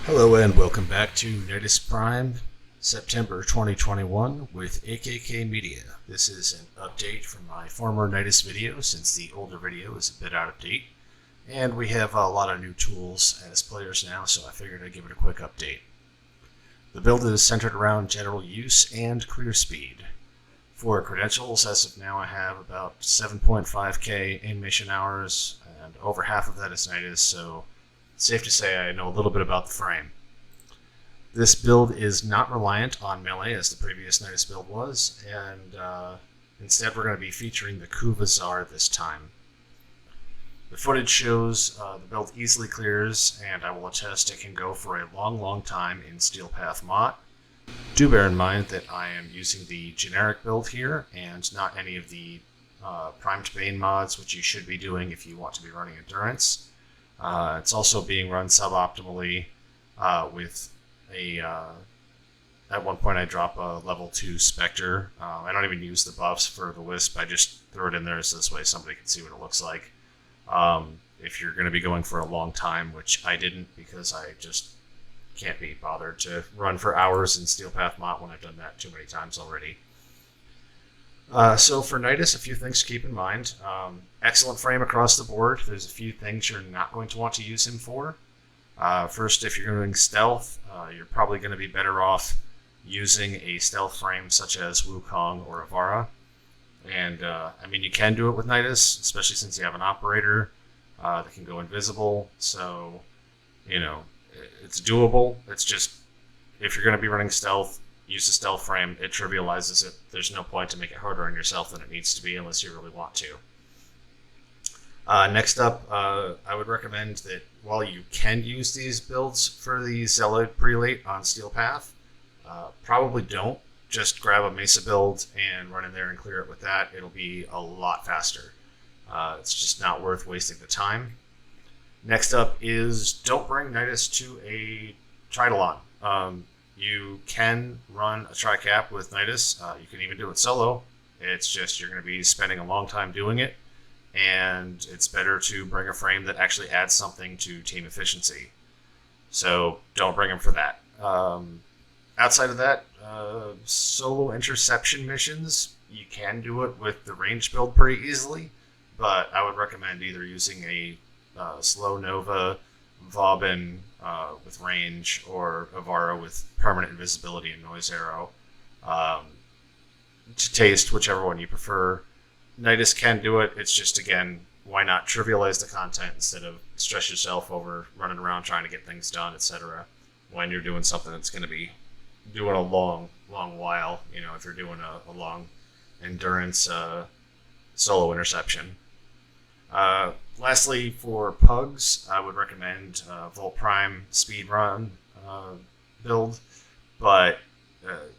Hello and welcome back to Nidus Prime, September 2021 with AKK Media. This is an update from my former Nidus video since the older video is a bit out of date. And we have a lot of new tools as players now, so I figured I'd give it a quick update. The build is centered around general use and clear speed. For credentials, as of now I have about 7.5k animation hours, and over half of that is Nidus, so it's safe to say I know a little bit about the frame. This build is not reliant on melee as the previous Nidus build was, and instead we're going to be featuring the kavat this time. The footage shows the build easily clears, and I will attest it can go for a long time in Steel Path Mott. Do bear in mind that I am using the generic build here, and not any of the primed Bane mods, which you should be doing if you want to be running Endurance. It's also being run suboptimally with a... At one point I drop a level 2 Spectre. I don't even use the buffs for the Wisp, I just throw it in there so this way somebody can see what it looks like. If you're going to be going for a long time, which I didn't because I just can't be bothered to run for hours in Steel Path Mott when I've done that too many times already. So for Nidus, a few things to keep in mind. Excellent frame across the board. There's a few things you're not going to want to use him for. First, if you're doing stealth, you're probably going to be better off using a stealth frame such as Wukong or Avara. And, I mean, you can do it with Nidus, especially since you have an operator that can go invisible. So, you know, it's doable. It's just, if you're going to be running stealth, use the stealth frame. It trivializes it. There's no point to make it harder on yourself than it needs to be unless you really want to. Next up, I would recommend that while you can use these builds for the Zealot Prelate on Steel Path, probably don't. Just grab a Mesa build and run in there and clear it with that. It'll be a lot faster. It's just not worth wasting the time. Next up is don't bring Nidus to a Tridalon. You can run a Tricap with Nidus. You can even do it solo. It's just you're going to be spending a long time doing it, and it's better to bring a frame that actually adds something to team efficiency. So don't bring him for that. Outside of that, solo interception missions, you can do it with the range build pretty easily, but I would recommend either using a slow Nova, Vauban with range, or Avara with permanent invisibility and noise arrow. To taste whichever one you prefer. Nidus can do it, it's just, again, why not trivialize the content instead of stress yourself over running around trying to get things done, etc. when you're doing something that's going to be doing a long while, you know, if you're doing a long endurance solo interception. Lastly, for PUGS, I would recommend Volt Prime speedrun build, but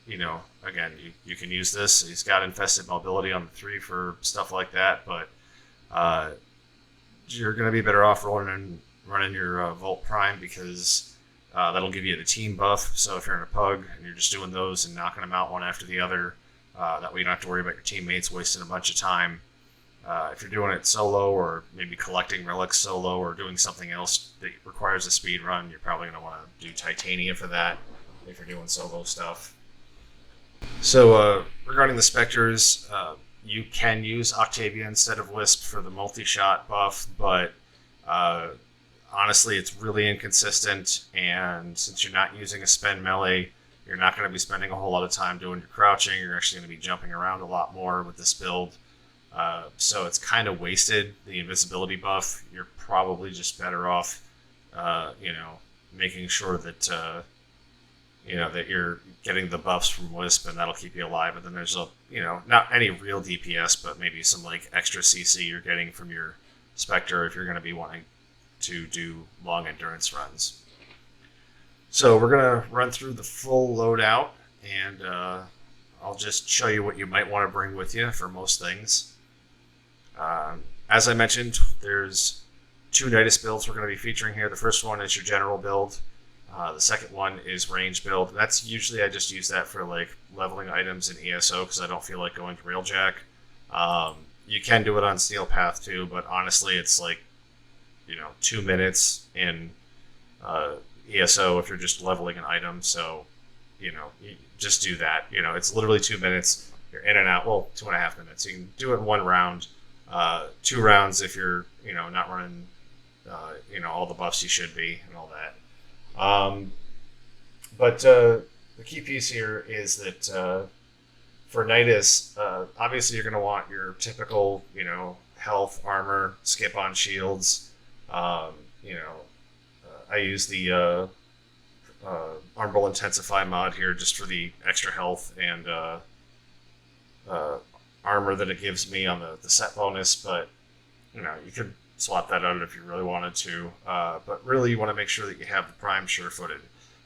you know, again, you can use this. He's got infested mobility on the 3 for stuff like that, but you're going to be better off running your Volt Prime because that'll give you the team buff. So if you're in a pug and you're just doing those and knocking them out one after the other, that way you don't have to worry about your teammates wasting a bunch of time. If you're doing it solo or maybe collecting relics solo or doing something else that requires a speed run, you're probably going to want to do Titania for that if you're doing solo stuff. So regarding the Spectres, you can use Octavia instead of Wisp for the multi-shot buff, but honestly, it's really inconsistent, and since you're not using a spend melee, you're not going to be spending a whole lot of time doing your crouching. You're actually going to be jumping around a lot more with this build. So it's kind of wasted, the invisibility buff. You're probably just better off, you know, making sure that, you know, that you're getting the buffs from Wisp, and that'll keep you alive. And then there's a, you know, not any real DPS, but maybe some like extra CC you're getting from your Spectre if you're going to be wanting to do long endurance runs. So we're going to run through the full loadout, and I'll just show you what you might want to bring with you for most things. As I mentioned, there's 2 Nidus builds we're going to be featuring here. The first one is your general build. The second one is range build. That's usually I just use that for like leveling items in ESO because I don't feel like going to Railjack. You can do it on Steel Path too, but honestly, it's like 2 minutes in ESO if you're just leveling an item. So you just do that. It's literally 2 minutes. You're in and out. Well, 2.5 minutes. You can do it in 1 round. 2 rounds if you're not running all the buffs you should be and all that. But the key piece here is that for Nidus, obviously you're going to want your typical health, armor, skip on shields. I use the Armor Intensify mod here just for the extra health and armor that it gives me on the set bonus, but you could swap that out if you really wanted to, but really you want to make sure that you have the Prime sure-footed,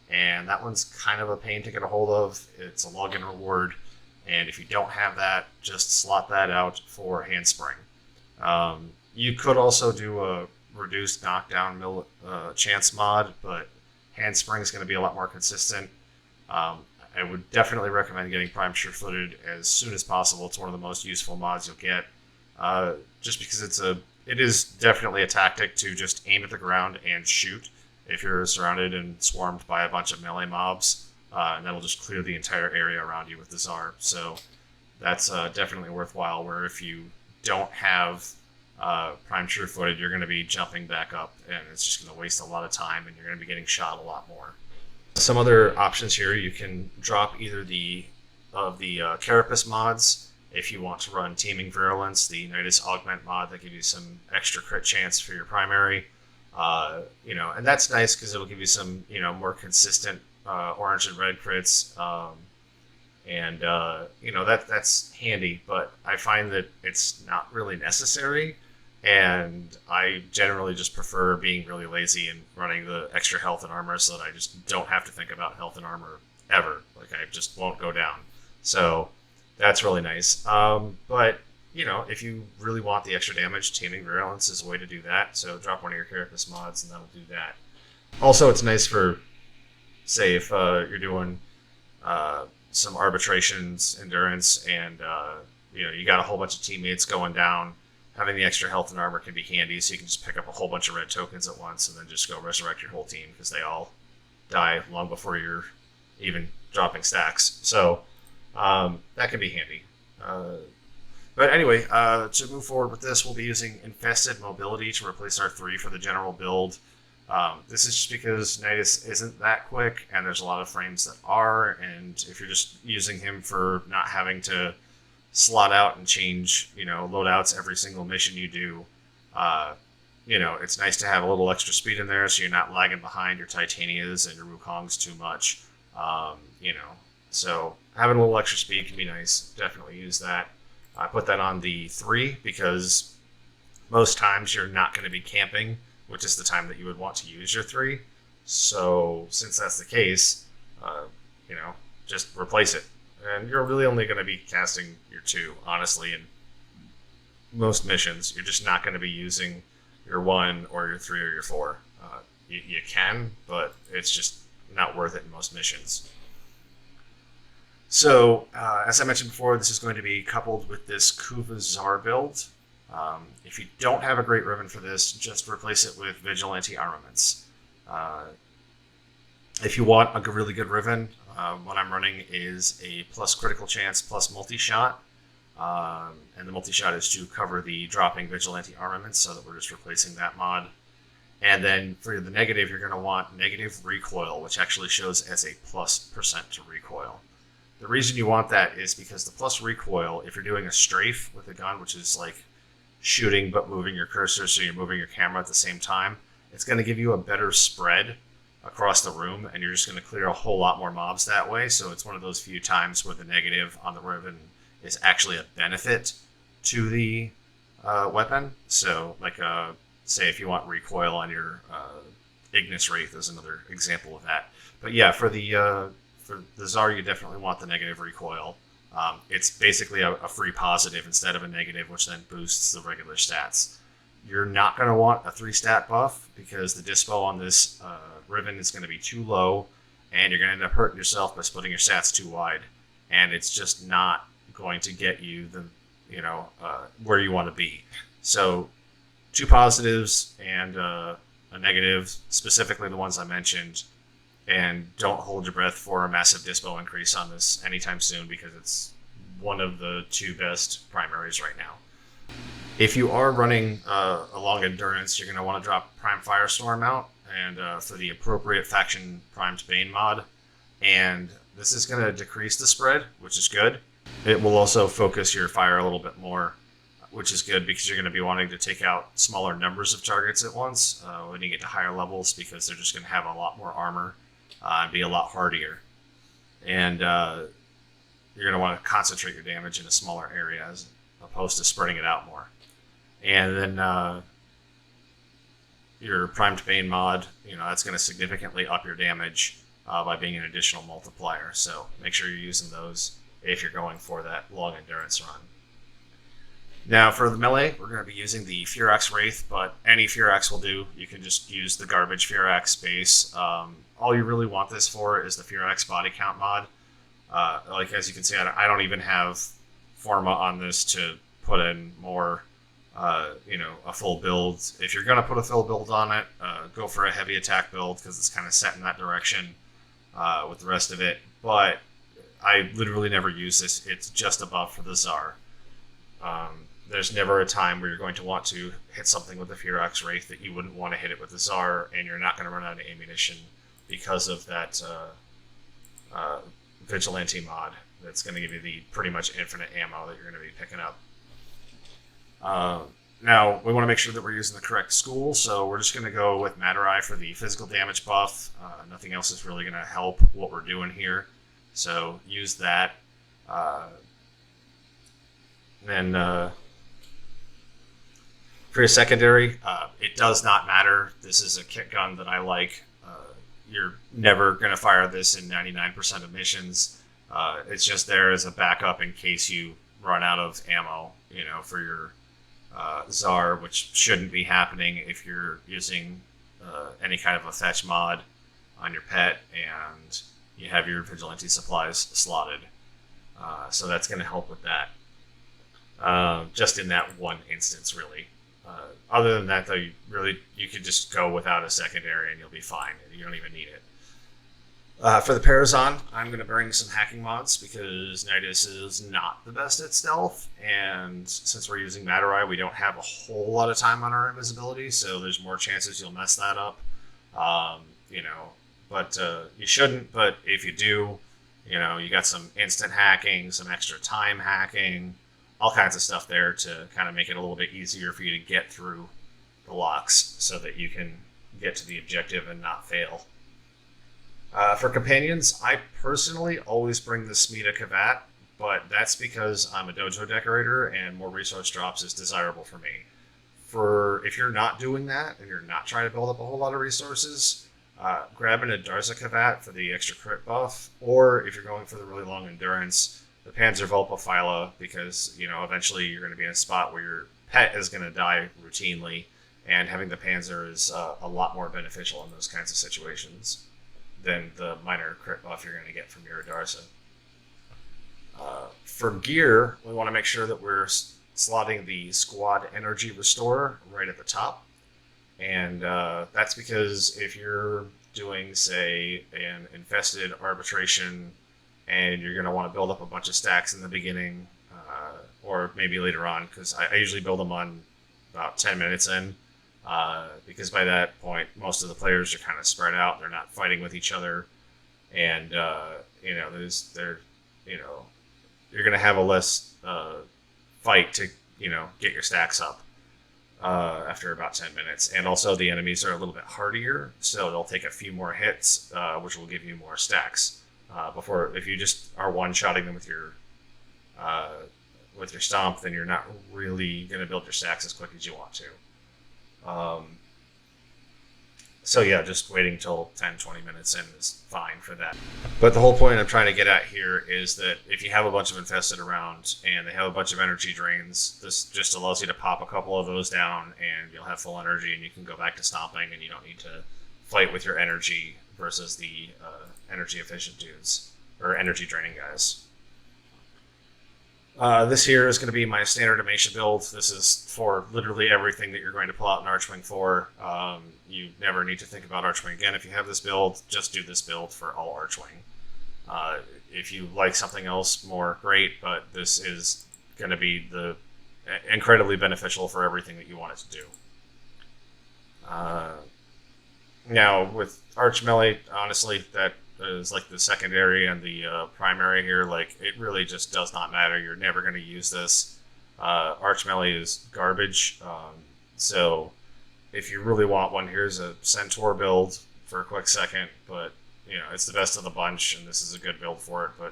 and that one's kind of a pain to get a hold of. It's a login reward, and if you don't have that, just slot that out for Handspring. You could also do a reduced knockdown chance mod, but Handspring is going to be a lot more consistent. I would definitely recommend getting Prime sure-footed as soon as possible. It's one of the most useful mods you'll get, just because it is definitely a tactic to just aim at the ground and shoot if you're surrounded and swarmed by a bunch of melee mobs, and that'll just clear the entire area around you with the Tsar. So that's definitely worthwhile, where if you don't have Prime sure-footed, you're going to be jumping back up, and it's just going to waste a lot of time, and you're going to be getting shot a lot more. Some other options here, you can drop either the Carapace mods if you want to run Teeming Virulence, the Nidus Augment mod that gives you some extra crit chance for your primary. And that's nice because it'll give you some more consistent orange and red crits, that's handy. But I find that it's not really necessary, and I generally just prefer being really lazy and running the extra health and armor so that I just don't have to think about health and armor ever. Like, I just won't go down. So that's really nice. But if you really want the extra damage, Teeming Virulence is a way to do that. So drop one of your Carapace mods and that'll do that. Also, it's nice for, say, if you're doing some arbitrations, endurance, and you got a whole bunch of teammates going down. Having the extra health and armor can be handy, so you can just pick up a whole bunch of red tokens at once and then just go resurrect your whole team because they all die long before you're even dropping stacks. So that can be handy. But anyway, to move forward with this, we'll be using Infested Mobility to replace our 3 for the general build. This is just because Nidus isn't that quick, and there's a lot of frames that are, and if you're just using him for not having to slot out and change, loadouts every single mission you do, it's nice to have a little extra speed in there so you're not lagging behind your Titanias and your Wukongs too much. So having a little extra speed can be nice. Definitely use that. I put that on the 3 because most times you're not going to be camping, which is the time that you would want to use your 3. So since that's the case, just replace it. And you're really only going to be casting your 2, honestly, in most missions. You're just not going to be using your 1 or your 3 or your 4. You can, but it's just not worth it in most missions. So, as I mentioned before, this is going to be coupled with this Kuva Tsar build. If you don't have a great ribbon for this, just replace it with Vigilante Armaments. If you want a really good ribbon, what I'm running is a plus critical chance plus multi-shot. And the multi-shot is to cover the dropping Vigilante Armaments, so that we're just replacing that mod. And then for the negative, you're going to want negative recoil, which actually shows as a +% to recoil. The reason you want that is because the plus recoil, if you're doing a strafe with a gun, which is like shooting but moving your cursor so you're moving your camera at the same time, it's going to give you a better spread across the room, and you're just going to clear a whole lot more mobs that way. So it's one of those few times where the negative on the ribbon is actually a benefit to the weapon. So, like, say if you want recoil on your Ignis Wraith is another example of that. But yeah, for the Tsar, you definitely want the negative recoil. It's basically a free positive instead of a negative, which then boosts the regular stats. You're not going to want a 3-stat buff because the dispo on this ribbon is going to be too low, and you're going to end up hurting yourself by splitting your stats too wide, and it's just not going to get you the where you want to be. So 2 positives and a negative, specifically the ones I mentioned, and don't hold your breath for a massive dispo increase on this anytime soon because it's one of the 2 best primaries right now. If you are running a long endurance, you're going to want to drop Prime Firestorm out and for the appropriate faction primed Bane mod. And this is going to decrease the spread, which is good. It will also focus your fire a little bit more, which is good because you're going to be wanting to take out smaller numbers of targets at once when you get to higher levels because they're just going to have a lot more armor and be a lot hardier. And you're going to want to concentrate your damage in a smaller area as opposed to spreading it out more. And then your primed Bane mod, that's going to significantly up your damage by being an additional multiplier. So make sure you're using those if you're going for that long endurance run. Now for the melee, we're going to be using the Furax Wraith, but any Furax will do. You can just use the garbage Furax base. All you really want this for is the Furax body count mod. Like as you can see, I don't even have Forma on this to put in more, a full build. If you're going to put a full build on it, go for a heavy attack build because it's kind of set in that direction with the rest of it. But I literally never use this. It's just a buff for the Tsar. There's never a time where you're going to want to hit something with the Furax Wraith that you wouldn't want to hit it with the Tsar, and you're not going to run out of ammunition because of that Vigilante mod that's going to give you the pretty much infinite ammo that you're going to be picking up. Now, we want to make sure that we're using the correct school, so we're just going to go with Maturai for the physical damage buff. Nothing else is really going to help what we're doing here, so use that. Then for your secondary, it does not matter. This is a kit gun that I like. You're never going to fire this in 99% of missions. It's just there as a backup in case you run out of ammo, for your Tsar, which shouldn't be happening if you're using any kind of a fetch mod on your pet and you have your Vigilante supplies slotted. So that's going to help with that. Just in that one instance, really. Other than that, though, you could just go without a secondary and you'll be fine. You don't even need it. For the Parazon, I'm going to bring some hacking mods because Nidus is not the best at stealth, and since we're using Maturai, we don't have a whole lot of time on our invisibility, so there's more chances you'll mess that up. But you shouldn't, but if you do, you got some instant hacking, some extra time hacking, all kinds of stuff there to kind of make it a little bit easier for you to get through the locks so that you can get to the objective and not fail. For companions, I personally always bring the Smita Kavat, but that's because I'm a dojo decorator and more resource drops is desirable for me. If you're not doing that and you're not trying to build up a whole lot of resources, grab an Adarza Kavat for the extra crit buff, or if you're going for the really long endurance, the Panzer Phyla, because eventually you're going to be in a spot where your pet is going to die routinely, and having the Panzer is a lot more beneficial in those kinds of situations than the minor crit buff you're going to get from your Adarza. For gear, we want to make sure that we're slotting the Squad Energy Restorer right at the top, and that's because if you're doing, say, an infested arbitration and you're going to want to build up a bunch of stacks in the beginning, or maybe later on, because I usually build them on about 10 minutes in, because by that point, most of the players are kind of spread out. They're not fighting with each other, and you're going to have a less fight to get your stacks up after about 10 minutes. And also, the enemies are a little bit hardier, so they'll take a few more hits, which will give you more stacks. If you just are one-shotting them with your stomp, then you're not really going to build your stacks as quick as you want to. So yeah, just waiting till 10-20 minutes in is fine for that. But the whole point I'm trying to get at here is that if you have a bunch of infested around and they have a bunch of energy drains, this just allows you to pop a couple of those down and you'll have full energy and you can go back to stomping and you don't need to fight with your energy versus the energy efficient dudes or energy draining guys. This here is going to be my standard animation build. This is for literally everything that you're going to pull out an Archwing for. You never need to think about Archwing again. If you have this build, just do this build for all Archwing. If you like something else more, great, but this is going to be incredibly beneficial for everything that you want it to do. Now, with Arch Melee, honestly, that is like the secondary and the primary here. Like, it really just does not matter. You're never going to use this. Arch Melee is garbage. So if you really want one, here's a Centaur build for a quick second. But, you know, it's the best of the bunch, and this is a good build for it. But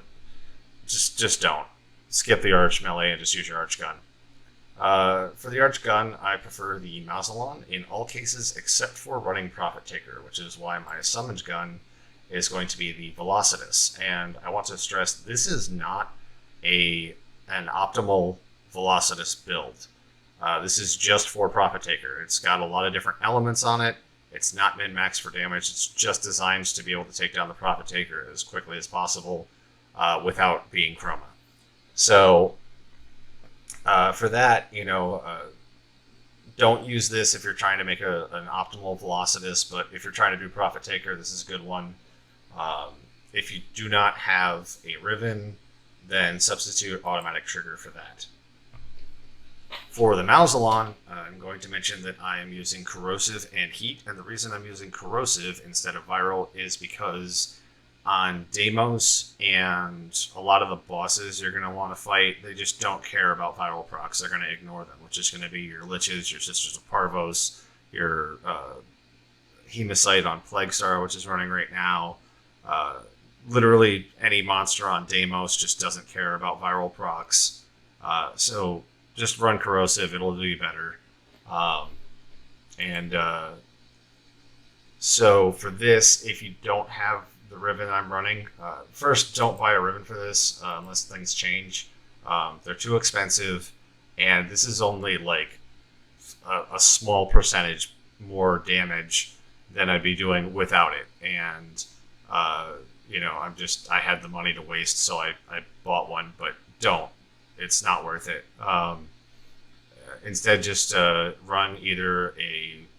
just don't. Skip the Arch Melee and just use your Arch Gun. For the Arch Gun, I prefer the Mausoleum in all cases except for running Profit Taker, which is why my summoned gun is going to be the Velocitus. And I want to stress, this is not an optimal Velocitus build. This is just for Profit Taker. It's got a lot of different elements on it. It's not min-max for damage. It's just designed to be able to take down the Profit Taker as quickly as possible without being chroma. So for that, you know, don't use this if you're trying to make an optimal Velocitus, but if you're trying to do Profit Taker, this is a good one. If you do not have a Riven, then substitute automatic trigger for that. For the Mausoleum, I'm going to mention that I am using Corrosive and Heat, and the reason I'm using Corrosive instead of Viral is because on Deimos and a lot of the bosses you're going to want to fight, they just don't care about viral procs. They're going to ignore them, which is going to be your Liches, your Sisters of Parvos, your Hemocyte on Plaguestar, which is running right now. Literally any monster on Deimos just doesn't care about viral procs. So just run Corrosive, it'll do you better. So for this, if you don't have the Riven I'm running, first, don't buy a Riven for this unless things change. They're too expensive, and this is only like a small percentage more damage than I'd be doing without it. And you know, I had the money to waste, so I bought one, but don't. It's not worth it. Instead, just run either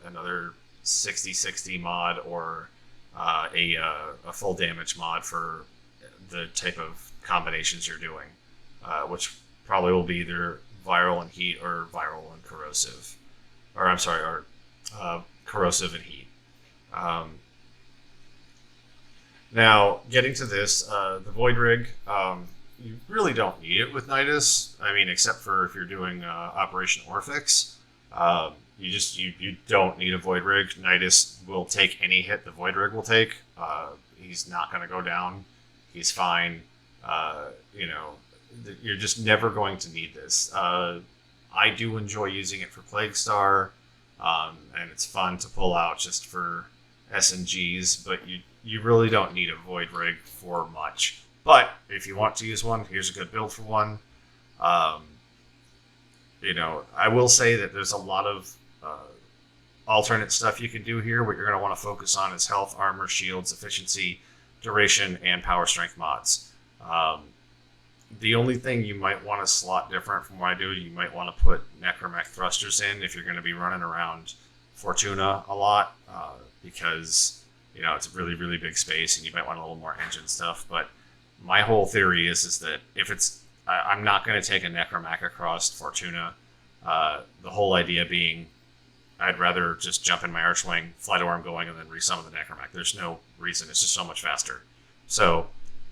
another 60/60 mod or a full damage mod for the type of combinations you're doing, which probably will be either Viral and Heat or Viral and Corrosive. Or I'm sorry, or Corrosive and Heat. Now, getting to this, the Void Rig, you really don't need it with Nidus. I mean, except for if you're doing Operation Orphix. You don't need a Void Rig. Nidus will take any hit the Void Rig will take. He's not going to go down. He's fine. You know, you're just never going to need this. I do enjoy using it for Plaguestar, and it's fun to pull out just for SNGs, but you really don't need a Void Rig for much. But if you want to use one, here's a good build for one. You know, I will say that there's a lot of alternate stuff you can do here. What you're going to want to focus on is health, armor, shields, efficiency, duration, and power strength mods. The only thing you might want to slot different from what I do, you might want to put Necromech thrusters in if you're going to be running around Fortuna a lot, because, you know, it's a really, really big space and you might want a little more engine stuff. But my whole theory is that if it's, I'm not going to take a Necromech across Fortuna. The whole idea being, I'd rather just jump in my Archwing, fly to where I'm going, and then resummon the Necromech. There's no reason. It's just so much faster. So,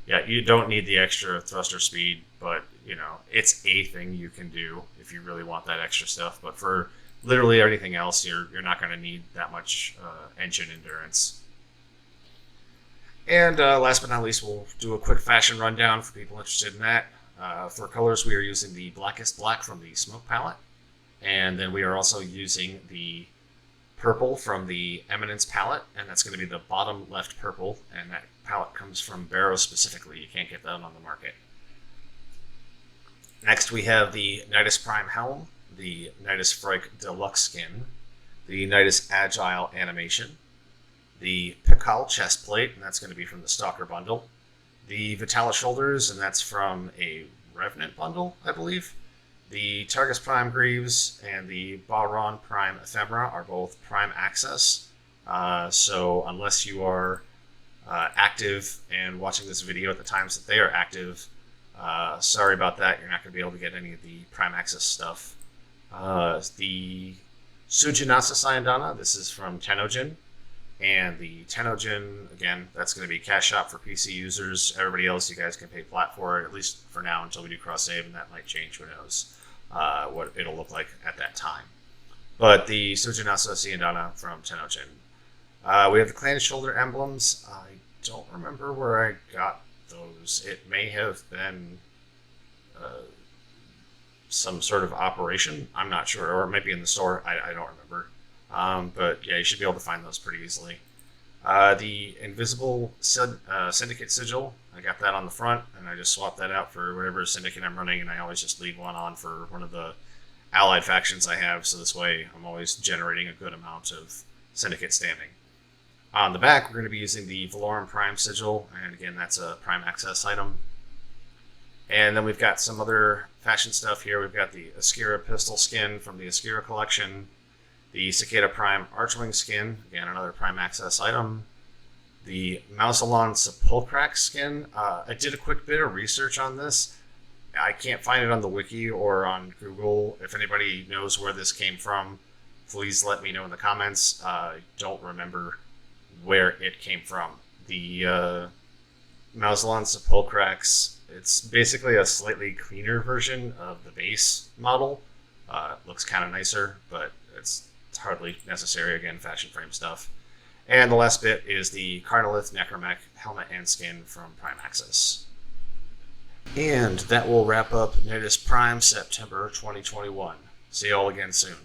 yeah, you don't need the extra thruster speed, but, you know, it's a thing you can do if you really want that extra stuff. But for literally everything else, you're not going to need that much engine endurance. And last but not least, we'll do a quick fashion rundown for people interested in that. For colors, we are using the Blackest Black from the Smoke palette. And then we are also using the purple from the Eminence palette, and that's going to be the bottom left purple, and that palette comes from Barrow specifically. You can't get that on the market. Next we have the Nidus Prime helm, the Nidus Freik deluxe skin, the Nidus Agile animation, the Pikal chest plate, and that's going to be from the Stalker bundle, the Vitalis shoulders, and that's from a Revenant bundle, I believe. The Targus Prime Greaves and the Balron Prime Ephemera are both Prime Access, so unless you are active and watching this video at the times that they are active, sorry about that, you're not going to be able to get any of the Prime Access stuff. The Sujinasa Sayandana, this is from Tenojin, and the Tenojin, again, that's going to be cash shop for PC users. Everybody else, you guys can pay flat for it, at least for now until we do cross-save, and that might change, who knows what it'll look like at that time. But the Sujinasa Sayandana from Tenojin. We have the clan shoulder emblems. I don't remember where I got those. It may have been some sort of operation. I'm not sure, or it might be in the store. I don't remember. But yeah, you should be able to find those pretty easily. The Invisible Syndicate Sigil, I got that on the front, and I just swapped that out for whatever Syndicate I'm running, and I always just leave one on for one of the allied factions I have, so this way I'm always generating a good amount of Syndicate standing. On the back, we're going to be using the Valorum Prime Sigil, and again, that's a Prime Access item. And then we've got some other fashion stuff here. We've got the Askira pistol skin from the Askira collection, the Cicada Prime Archwing skin, again, another Prime Access item, the Mausoleum Sepulchrax skin. I did a quick bit of research on this. I can't find it on the wiki or on Google. If anybody knows where this came from, please let me know in the comments. I don't remember where it came from. The Mausoleum Sepulchrax, it's basically a slightly cleaner version of the base model. It looks kind of nicer, but it's hardly necessary. Again, fashion frame stuff. And the last bit is the Carnolith Necromech helmet and skin from Prime Access. And that will wrap up Nidus Prime September 2021. See you all again soon.